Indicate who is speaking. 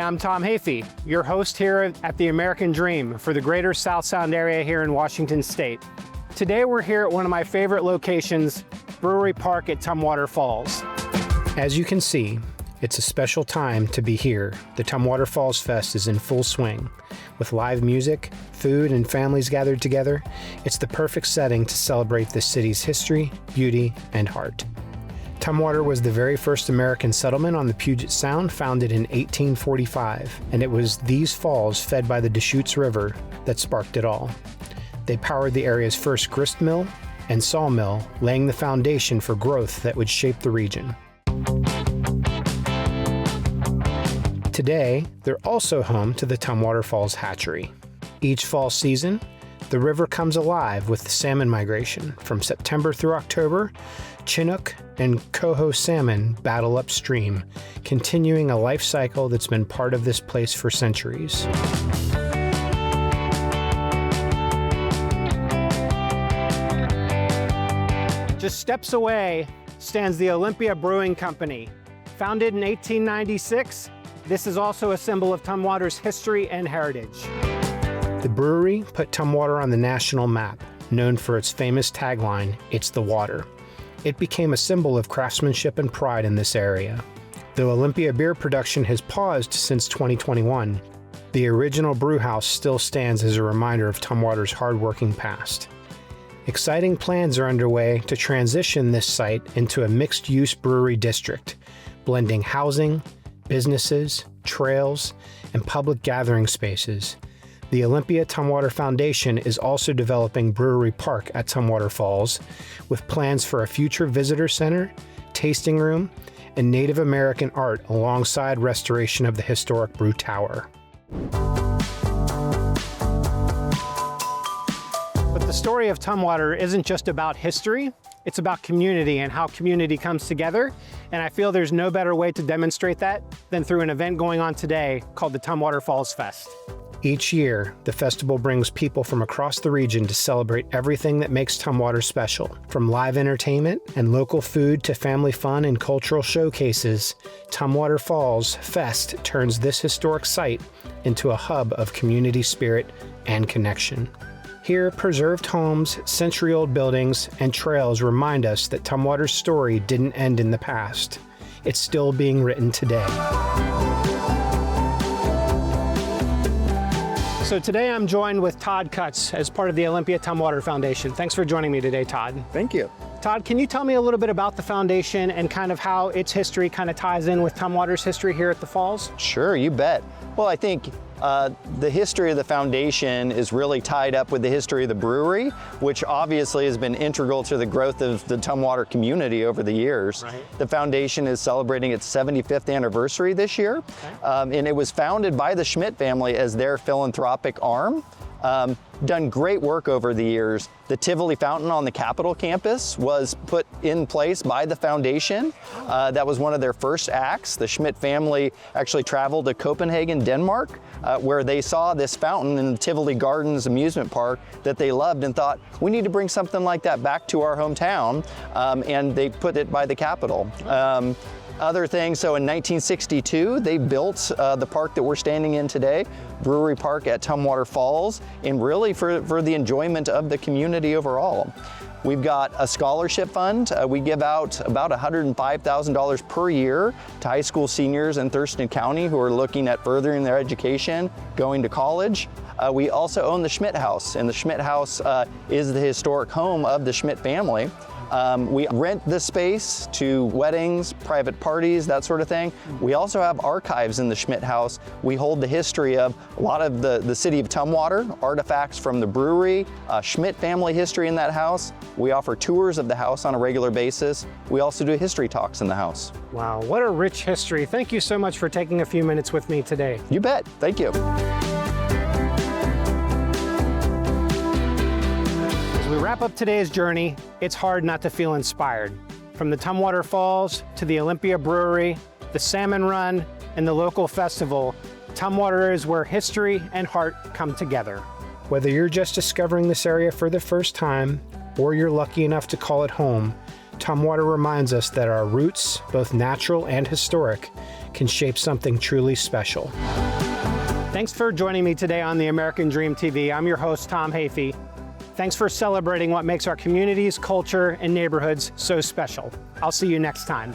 Speaker 1: I'm Tom Haffey, your host here at the American Dream for the greater South Sound area here in Washington State. Today we're here at one of my favorite locations, Brewery Park at Tumwater Falls. As you can see, it's a special time to be here. The Tumwater Falls Fest is in full swing. With live music, food, and families gathered together, it's the perfect setting to celebrate the city's history, beauty, and heart. Tumwater was the very first American settlement on the Puget Sound, founded in 1845, and it was these falls fed by the Deschutes River that sparked it all. They powered the area's first grist mill and sawmill, laying the foundation for growth that would shape the region. Today, they're also home to the Tumwater Falls Hatchery. Each fall season, the river comes alive with the salmon migration. From September through October, Chinook and coho salmon battle upstream, continuing a life cycle that's been part of this place for centuries. Just steps away stands the Olympia Brewing Company. Founded in 1896, this is also a symbol of Tumwater's history and heritage. The brewery put Tumwater on the national map, known for its famous tagline, "It's the water." It became a symbol of craftsmanship and pride in this area. Though Olympia beer production has paused since 2021, the original brewhouse still stands as a reminder of Tumwater's hard-working past. Exciting plans are underway to transition this site into a mixed-use brewery district, blending housing, businesses, trails, and public gathering spaces. The Olympia Tumwater Foundation is also developing Brewery Park at Tumwater Falls, with plans for a future visitor center, tasting room, and Native American art alongside restoration of the historic brew tower. But the story of Tumwater isn't just about history, it's about community and how community comes together. And I feel there's no better way to demonstrate that than through an event going on today called the Tumwater Falls Fest. Each year, the festival brings people from across the region to celebrate everything that makes Tumwater special. From live entertainment and local food to family fun and cultural showcases, Tumwater Falls Fest turns this historic site into a hub of community spirit and connection. Here, preserved homes, century-old buildings, and trails remind us that Tumwater's story didn't end in the past. It's still being written today. So today I'm joined with Todd Cutts as part of the Olympia Tumwater Foundation. Thanks for joining me today, Todd.
Speaker 2: Thank you.
Speaker 1: Todd, can you tell me a little bit about the foundation and kind of how its history kind of ties in with Tumwater's history here at the Falls?
Speaker 2: Sure, you bet. Well, I think the history of the foundation is really tied up with the history of the brewery, which obviously has been integral to the growth of the Tumwater community over the years. Right. The foundation is celebrating its 75th anniversary this year, okay. And it was founded by the Schmidt family as their philanthropic arm. Done great work over the years. The Tivoli Fountain on the Capitol campus was put in place by the foundation. That was one of their first acts. The Schmidt family actually traveled to Copenhagen, Denmark, where they saw this fountain in the Tivoli Gardens amusement park that they loved and thought, we need to bring something like that back to our hometown, and they put it by the Capitol. Other things, so in 1962, they built the park that we're standing in today, Brewery Park at Tumwater Falls, and really for the enjoyment of the community overall. We've got a scholarship fund. We give out about $105,000 per year to high school seniors in Thurston County who are looking at furthering their education, going to college. We also own the Schmidt House, and the Schmidt House is the historic home of the Schmidt family. We rent the space to weddings, private parties, that sort of thing. We also have archives in the Schmidt House. We hold the history of a lot of the city of Tumwater, artifacts from the brewery, Schmidt family history in that house. We offer tours of the house on a regular basis. We also do history talks in the house.
Speaker 1: Wow, what a rich history. Thank you so much for taking a few minutes with me today.
Speaker 2: You bet, thank you.
Speaker 1: As we wrap up today's journey, it's hard not to feel inspired. From the Tumwater Falls to the Olympia Brewery, the Salmon Run, and the local festival, Tumwater is where history and heart come together. Whether you're just discovering this area for the first time, or you're lucky enough to call it home, Tumwater reminds us that our roots, both natural and historic, can shape something truly special. Thanks for joining me today on the American Dream TV. I'm your host, Tom Haffey. Thanks for celebrating what makes our communities, culture, and neighborhoods so special. I'll see you next time.